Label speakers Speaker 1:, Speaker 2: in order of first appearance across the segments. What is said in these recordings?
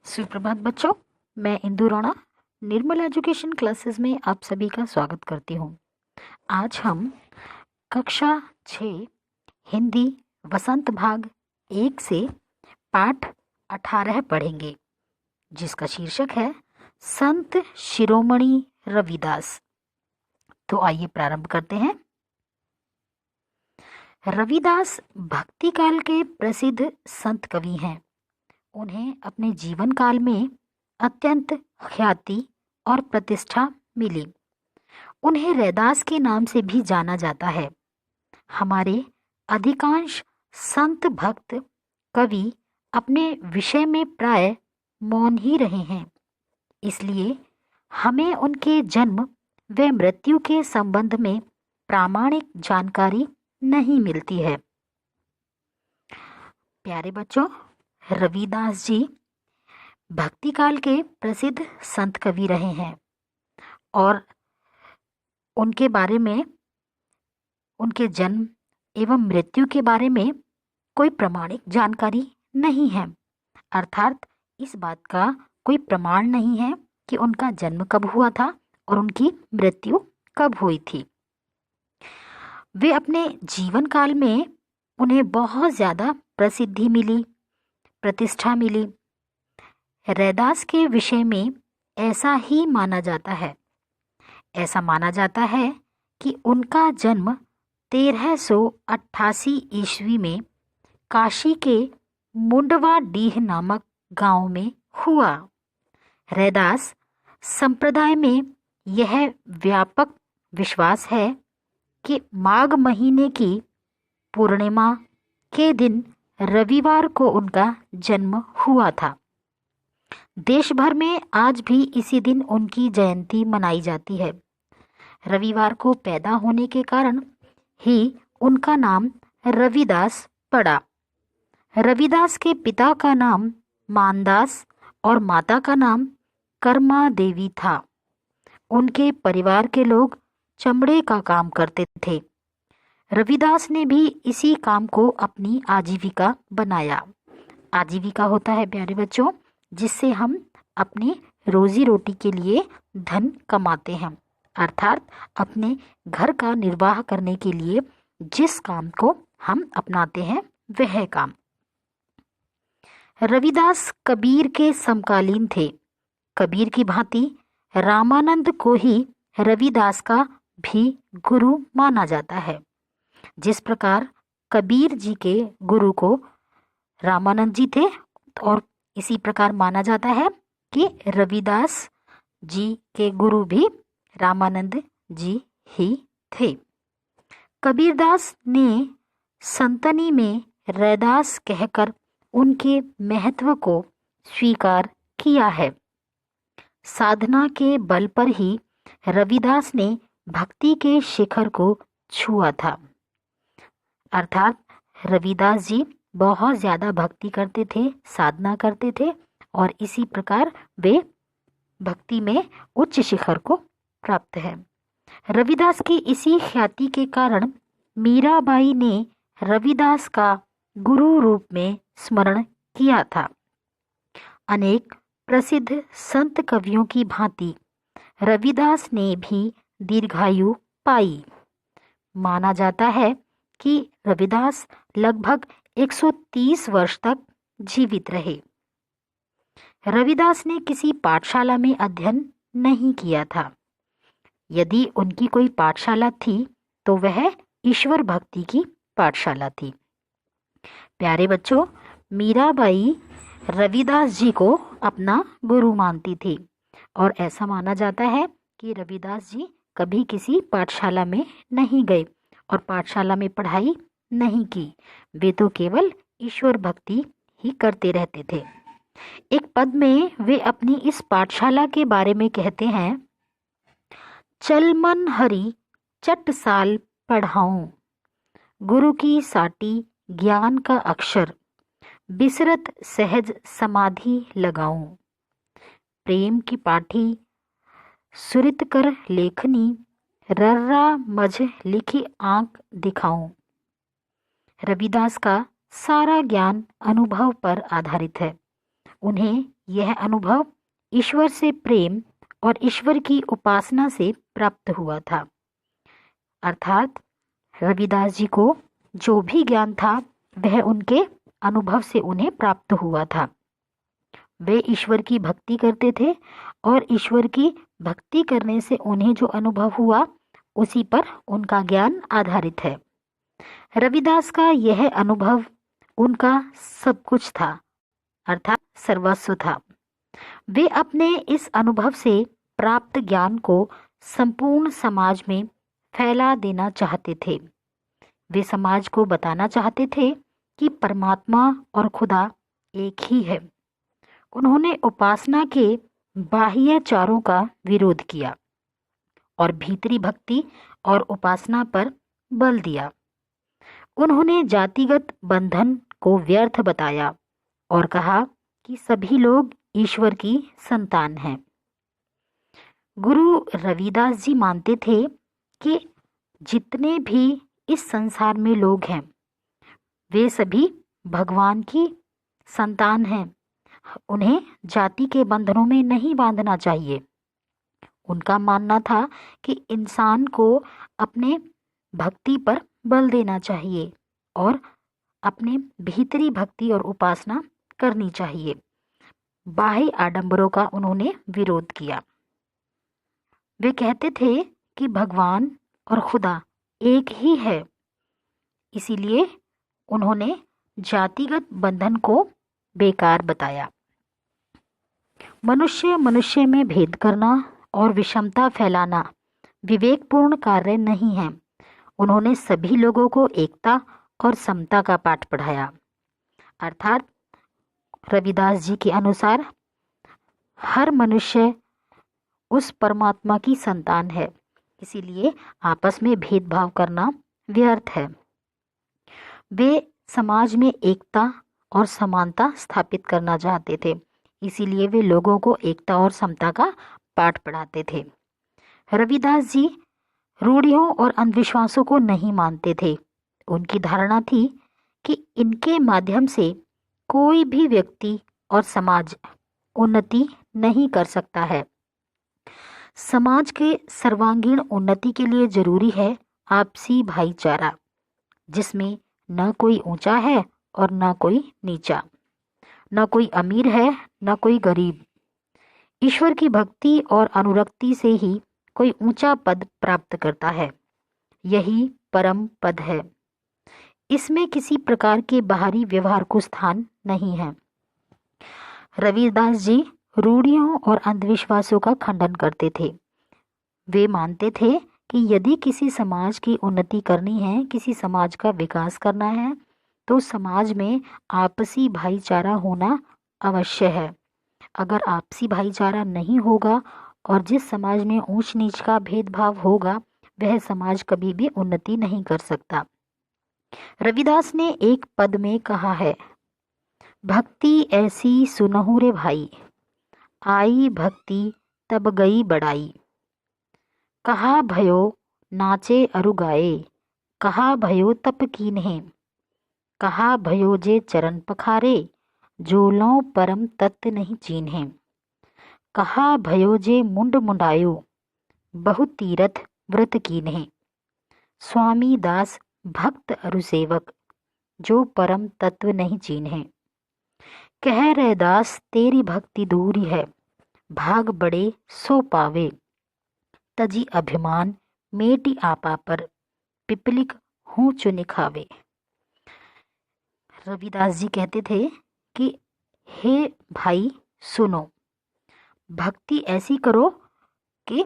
Speaker 1: सुप्रभात बच्चों, मैं इंदु राणा निर्मल एजुकेशन क्लासेस में आप सभी का स्वागत करती हूँ। आज हम कक्षा 6 हिंदी वसंत भाग 1 से पाठ 18 पढ़ेंगे, जिसका शीर्षक है संत शिरोमणि रविदास। तो आइए प्रारंभ करते हैं। रविदास भक्ति काल के प्रसिद्ध संत कवि हैं। उन्हें अपने जीवन काल में अत्यंत ख्याति और प्रतिष्ठा मिली। उन्हें रैदास के नाम से भी जाना जाता है। हमारे अधिकांश संत भक्त कवि अपने विषय में प्राय मौन ही रहे हैं, इसलिए हमें उनके जन्म व मृत्यु के संबंध में प्रामाणिक जानकारी नहीं मिलती है। प्यारे बच्चों, रविदास जी भक्ति काल के प्रसिद्ध संत कवि रहे हैं और उनके बारे में, उनके जन्म एवं मृत्यु के बारे में कोई प्रामाणिक जानकारी नहीं है। अर्थात इस बात का कोई प्रमाण नहीं है कि उनका जन्म कब हुआ था और उनकी मृत्यु कब हुई थी। वे अपने जीवन काल में उन्हें बहुत ज़्यादा प्रसिद्धि मिली, प्रतिष्ठा मिली। रैदास के विषय में ऐसा ही माना जाता है। ऐसा माना जाता है कि उनका जन्म 1388 ईस्वी में काशी के मुंडवा डीह नामक गांव में हुआ। रैदास संप्रदाय में यह व्यापक विश्वास है कि माघ महीने की पूर्णिमा के दिन रविवार को उनका जन्म हुआ था। देश भर में आज भी इसी दिन उनकी जयंती मनाई जाती है। रविवार को पैदा होने के कारण ही उनका नाम रविदास पड़ा। रविदास के पिता का नाम मानदास और माता का नाम कर्मा देवी था। उनके परिवार के लोग चमड़े का काम करते थे। रविदास ने भी इसी काम को अपनी आजीविका बनाया। आजीविका होता है प्यारे बच्चों, जिससे हम अपनी रोजी रोटी के लिए धन कमाते हैं, अर्थात अपने घर का निर्वाह करने के लिए जिस काम को हम अपनाते हैं वह काम। रविदास कबीर के समकालीन थे। कबीर की भांति रामानंद को ही रविदास का भी गुरु माना जाता है। जिस प्रकार कबीर जी के गुरु को रामानंद जी थे, और इसी प्रकार माना जाता है कि रविदास जी के गुरु भी रामानंद जी ही थे। कबीरदास ने संतनी में रैदास कहकर उनके महत्व को स्वीकार किया है। साधना के बल पर ही रविदास ने भक्ति के शिखर को छुआ था। अर्थात रविदास जी बहुत ज़्यादा भक्ति करते थे, साधना करते थे, और इसी प्रकार वे भक्ति में उच्च शिखर को प्राप्त है। रविदास की इसी ख्याति के कारण मीराबाई ने रविदास का गुरु रूप में स्मरण किया था। अनेक प्रसिद्ध संत कवियों की भांति रविदास ने भी दीर्घायु पाई। माना जाता है कि रविदास लगभग 130 वर्ष तक जीवित रहे। रविदास ने किसी पाठशाला में अध्ययन नहीं किया था। यदि उनकी कोई पाठशाला थी तो वह ईश्वर भक्ति की पाठशाला थी। प्यारे बच्चों, मीराबाई रविदास जी को अपना गुरु मानती थी, और ऐसा माना जाता है कि रविदास जी कभी किसी पाठशाला में नहीं गए और पाठशाला में पढ़ाई नहीं की। वे तो केवल ईश्वर भक्ति ही करते रहते थे। एक पद में वे अपनी इस पाठशाला के बारे में कहते हैं, चल मन हरि चट साल पढ़ाऊं, गुरु की साटी ज्ञान का अक्षर, बिसरत सहज समाधि लगाऊं, प्रेम की पाठी सुरित कर लेखनी, रर्रा मझ लिखी आंख दिखाऊं। रविदास का सारा ज्ञान अनुभव पर आधारित है। उन्हें यह अनुभव ईश्वर से प्रेम और ईश्वर की उपासना से प्राप्त हुआ था। अर्थात रविदास जी को जो भी ज्ञान था वह उनके अनुभव से उन्हें प्राप्त हुआ था। वे ईश्वर की भक्ति करते थे और ईश्वर की भक्ति करने से उन्हें जो अनुभव हुआ उसी पर उनका ज्ञान आधारित है। रविदास का यह अनुभव उनका सब कुछ था, अर्थात सर्वस्व था। वे अपने इस अनुभव से प्राप्त ज्ञान को संपूर्ण समाज में फैला देना चाहते थे। वे समाज को बताना चाहते थे कि परमात्मा और खुदा एक ही है। उन्होंने उपासना के बाह्य चारों का विरोध किया और भीतरी भक्ति और उपासना पर बल दिया। उन्होंने जातिगत बंधन को व्यर्थ बताया और कहा कि सभी लोग ईश्वर की संतान हैं। गुरु रविदास जी मानते थे कि जितने भी इस संसार में लोग हैं वे सभी भगवान की संतान हैं। उन्हें जाति के बंधनों में नहीं बांधना चाहिए। उनका मानना था कि इंसान को अपने भक्ति पर बल देना चाहिए और अपने भीतरी भक्ति और उपासना करनी चाहिए। बाह्य आडंबरों का उन्होंने विरोध किया। वे कहते थे कि भगवान और खुदा एक ही है। इसीलिए उन्होंने जातिगत बंधन को बेकार बताया। मनुष्य में भेद करना और विषमता फैलाना विवेकपूर्ण कार्य नहीं है। उन्होंने सभी लोगों को एकता और समता का पाठ पढ़ाया। अर्थात रविदास जी के अनुसार हर मनुष्य उस परमात्मा की संतान है, इसीलिए आपस में भेदभाव करना व्यर्थ है। वे समाज में एकता और समानता स्थापित करना चाहते थे, इसीलिए वे लोगों को एकता और समता का पाठ पढ़ाते थे। रविदास जी रूढ़ियों और अंधविश्वासों को नहीं मानते थे। उनकी धारणा थी कि इनके माध्यम से कोई भी व्यक्ति और समाज उन्नति नहीं कर सकता है। समाज के सर्वांगीण उन्नति के लिए जरूरी है आपसी भाईचारा, जिसमें न कोई ऊंचा है और न कोई नीचा, न कोई अमीर है न कोई गरीब। ईश्वर की भक्ति और अनुरक्ति से ही कोई ऊंचा पद प्राप्त करता है। यही परम पद है। इसमें किसी प्रकार के बाहरी व्यवहार को स्थान नहीं है। रविदास जी रूढ़ियों और अंधविश्वासों का खंडन करते थे। वे मानते थे कि यदि किसी समाज की उन्नति करनी है, किसी समाज का विकास करना है, तो समाज में आपसी भाईचारा होना अवश्य है। अगर आपसी भाईचारा नहीं होगा और जिस समाज में ऊंच नीच का भेदभाव होगा वह समाज कभी भी उन्नति नहीं कर सकता। रविदास ने एक पद में कहा है, भक्ति ऐसी सुनहु रे भाई, आई भक्ति तब गई बड़ाई। कहा भयो नाचे अरु गाए, कहा भयो तप कीन्हे, कहा भयो जे चरण पखारे, जो लौं परम तत्व नहीं चीन्हे। कहा भयो जे मुंड मुंडायो, बहु तीरथ व्रत कीन्हे। स्वामी दास भक्त अरु सेवक, जो परम तत्व नहीं चीन्हे। कह रहे दास तेरी भक्ति दूरी है, भाग बड़े सो पावे। तजी अभिमान मेटी आपा पर, पिपलिक हूँ चुनि खावे। रविदास जी कहते थे कि हे भाई सुनो, भक्ति ऐसी करो कि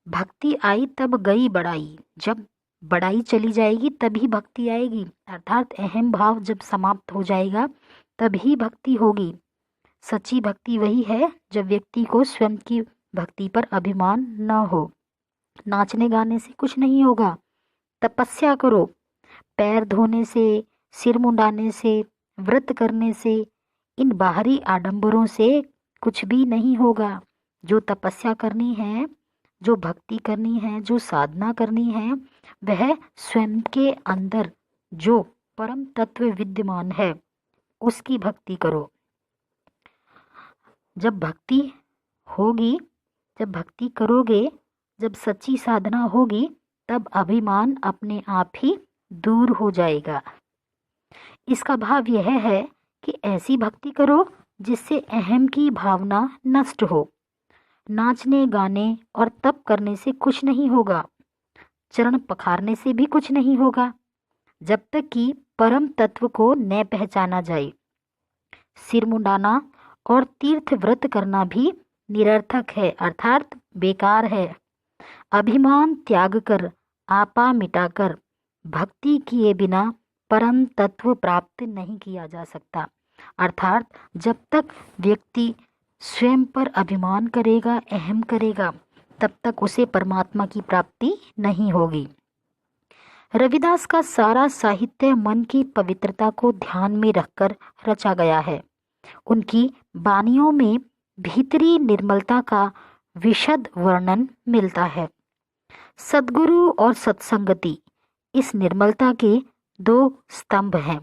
Speaker 1: भक्ति आई तब गई बड़ाई। जब बड़ाई चली जाएगी तभी भक्ति आएगी। अर्थात अहम भाव जब समाप्त हो जाएगा तभी भक्ति होगी। सच्ची भक्ति वही है जब व्यक्ति को स्वयं की भक्ति पर अभिमान न हो। नाचने गाने से कुछ नहीं होगा। तपस्या करो। पैर धोने से, सिर मुंडाने से, व्रत करने से, इन बाहरी आडंबरों से कुछ भी नहीं होगा। जो तपस्या करनी है, जो भक्ति करनी है, जो साधना करनी है, वह स्वयं के अंदर जो परम तत्व विद्यमान है उसकी भक्ति करो। जब भक्ति होगी, जब भक्ति करोगे, जब सच्ची साधना होगी, तब अभिमान अपने आप ही दूर हो जाएगा। इसका भाव यह है कि ऐसी भक्ति करो जिससे अहम की भावना नष्ट हो। नाचने गाने और तप करने से कुछ नहीं होगा, चरण पखारने से भी कुछ नहीं होगा, जब तक कि परम तत्व को न पहचाना जाए। सिर मुंडाना और तीर्थ व्रत करना भी निरर्थक है, अर्थात बेकार है। अभिमान त्याग कर, आपा मिटाकर भक्ति किए बिना परम तत्व प्राप्त नहीं किया जा सकता। अर्थात जब तक व्यक्ति स्वयं पर अभिमान करेगा, अहम करेगा, तब तक उसे परमात्मा की प्राप्ति नहीं होगी। रविदास का सारा साहित्य मन की पवित्रता को ध्यान में रखकर रचा गया है। उनकी वाणियों में भीतरी निर्मलता का विशद वर्णन मिलता है। सद्गुरु और सत्संगति इस निर्मलता के दो स्तंभ हैं,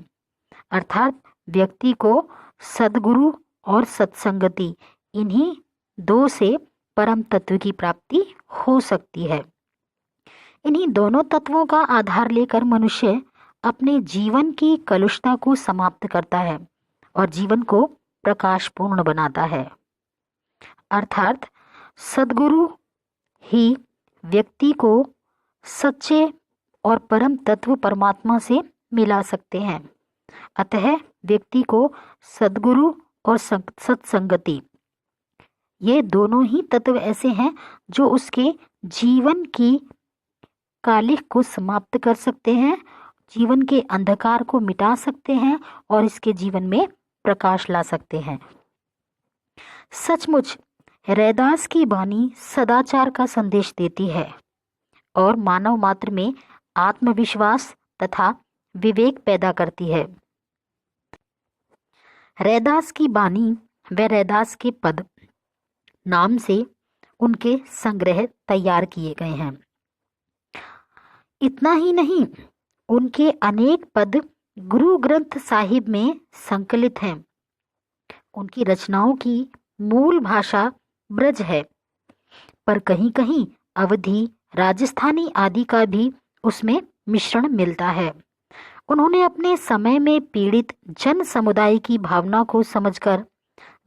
Speaker 1: अर्थात व्यक्ति को सद्गुरु और सत्संगति, इन्हीं दो से परम तत्व की प्राप्ति हो सकती है। इन्हीं दोनों तत्वों का आधार लेकर मनुष्य अपने जीवन की कलुषता को समाप्त करता है और जीवन को प्रकाशपूर्ण बनाता है। अर्थात सद्गुरु ही व्यक्ति को सच्चे और परम तत्व परमात्मा से मिला सकते हैं। अतः व्यक्ति को सद्गुरु और सत्संगति, ये दोनों ही तत्व ऐसे हैं जो उसके जीवन की कालिख को समाप्त कर सकते हैं, जीवन के अंधकार को मिटा सकते हैं और इसके जीवन में प्रकाश ला सकते हैं। सचमुच रैदास की वाणी सदाचार का संदेश देती है और मानव मात्र में आत्मविश्वास तथा विवेक पैदा करती है। रैदास की वाणी व रैदास के पद नाम से उनके संग्रह तैयार किए गए हैं। इतना ही नहीं, उनके अनेक पद गुरु ग्रंथ साहिब में संकलित हैं। उनकी रचनाओं की मूल भाषा ब्रज है, पर कहीं कहीं अवधी, राजस्थानी आदि का भी उसमें मिश्रण मिलता है। उन्होंने अपने समय में पीड़ित जन समुदाय की भावना को समझकर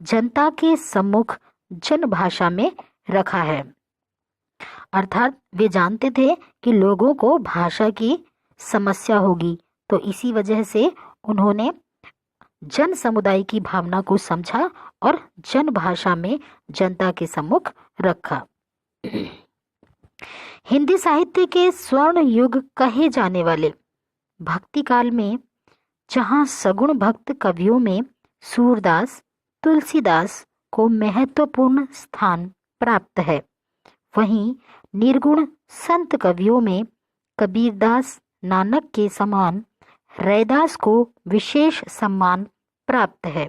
Speaker 1: जनता के सम्मुख जन भाषा में रखा है। अर्थात वे जानते थे कि लोगों को भाषा की समस्या होगी, तो इसी वजह से उन्होंने जन समुदाय की भावना को समझा और जन भाषा में जनता के सम्मुख रखा। हिंदी साहित्य के स्वर्ण युग कहे जाने वाले भक्ति काल में जहाँ सगुण भक्त कवियों में सूरदास, तुलसीदास को महत्वपूर्ण स्थान प्राप्त है, वहीं निर्गुण संत कवियों में कबीरदास, नानक के समान रैदास को विशेष सम्मान प्राप्त है।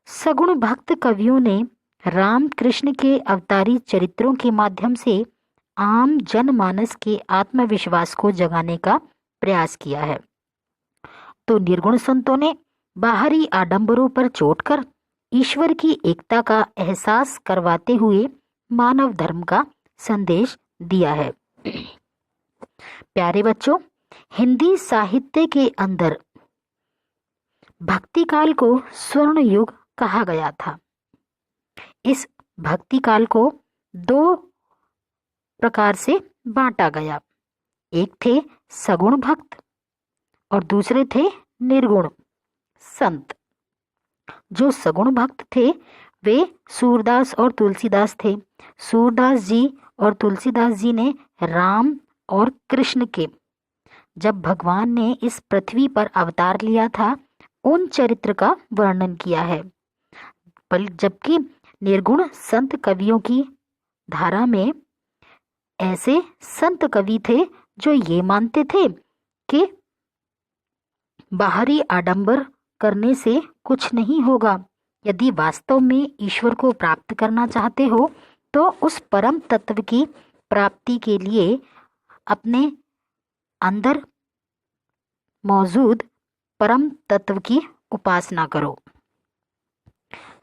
Speaker 1: सगुण भक्त कवियों ने राम कृष्ण के अवतारी चरित्रों के माध्यम से आम जनमानस के आत्मविश्वास को जगाने का प्रयास किया है, तो निर्गुण संतों ने बाहरी आडंबरों पर चोटकर ईश्वर की एकता का एहसास करवाते हुए मानव धर्म का संदेश दिया है। प्यारे बच्चों, हिंदी साहित्य के अंदर भक्ति काल को स्वर्ण युग कहा गया था। इस भक्ति काल को दो प्रकार से बांटा गया। एक थे सगुण भक्त और दूसरे थे निर्गुण संत। जो सगुण भक्त थे वे सूरदास और तुलसीदास थे। सूरदास जी और तुलसीदास जी ने राम और कृष्ण के, जब भगवान ने इस पृथ्वी पर अवतार लिया था, उन चरित्र का वर्णन किया है। जबकि निर्गुण संत कवियों की धारा में ऐसे संत कवि थे जो ये मानते थे कि बाहरी आडंबर करने से कुछ नहीं होगा। यदि वास्तव में ईश्वर को प्राप्त करना चाहते हो तो उस परम तत्व की प्राप्ति के लिए अपने अंदर मौजूद परम तत्व की उपासना करो।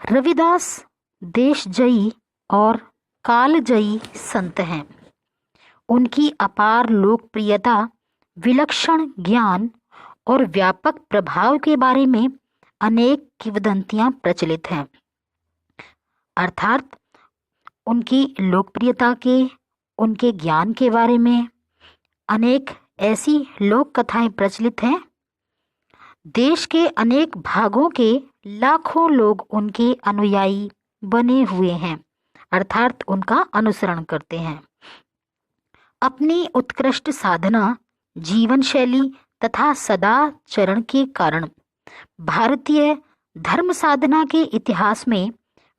Speaker 1: रविदास देशजयी और कालजयी संत हैं। उनकी अपार लोकप्रियता, विलक्षण ज्ञान और व्यापक प्रभाव के बारे में अनेक किंवदंतियां प्रचलित हैं। अर्थात उनकी लोकप्रियता के, उनके ज्ञान के बारे में अनेक ऐसी लोक कथाएं प्रचलित हैं। देश के अनेक भागों के लाखों लोग उनके अनुयायी बने हुए हैं, अर्थात उनका अनुसरण करते हैं। अपनी उत्कृष्ट साधना, जीवन शैली तथा सदाचरण के कारण भारतीय धर्म साधना के इतिहास में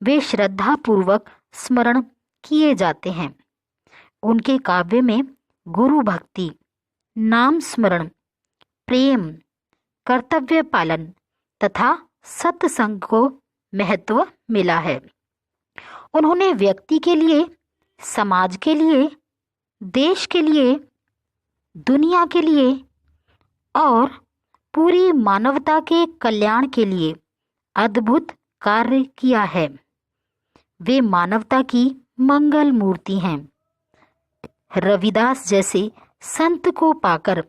Speaker 1: वे श्रद्धापूर्वक स्मरण किए जाते हैं। उनके काव्य में गुरु भक्ति, नाम स्मरण, प्रेम, कर्तव्य पालन तथा सत्संग को महत्व मिला है। उन्होंने व्यक्ति के लिए, समाज के लिए, देश के लिए, दुनिया के लिए और पूरी मानवता के कल्याण के लिए अद्भुत कार्य किया है। वे मानवता की मंगल मूर्ति हैं। रविदास जैसे संत को पाकर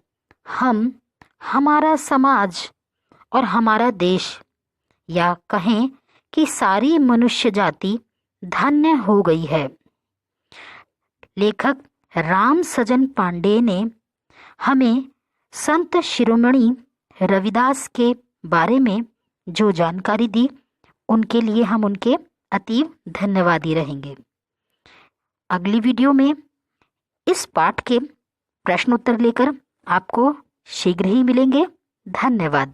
Speaker 1: हम, हमारा समाज और हमारा देश, या कहें कि सारी मनुष्य जाति धन्य हो गई है। लेखक राम सजन पांडे ने हमें संत शिरोमणि रविदास के बारे में जो जानकारी दी, उनके लिए हम उनके अतीव धन्यवादी रहेंगे। अगली वीडियो में इस पाठ के प्रश्न उत्तर लेकर आपको शीघ्र ही मिलेंगे। धन्यवाद।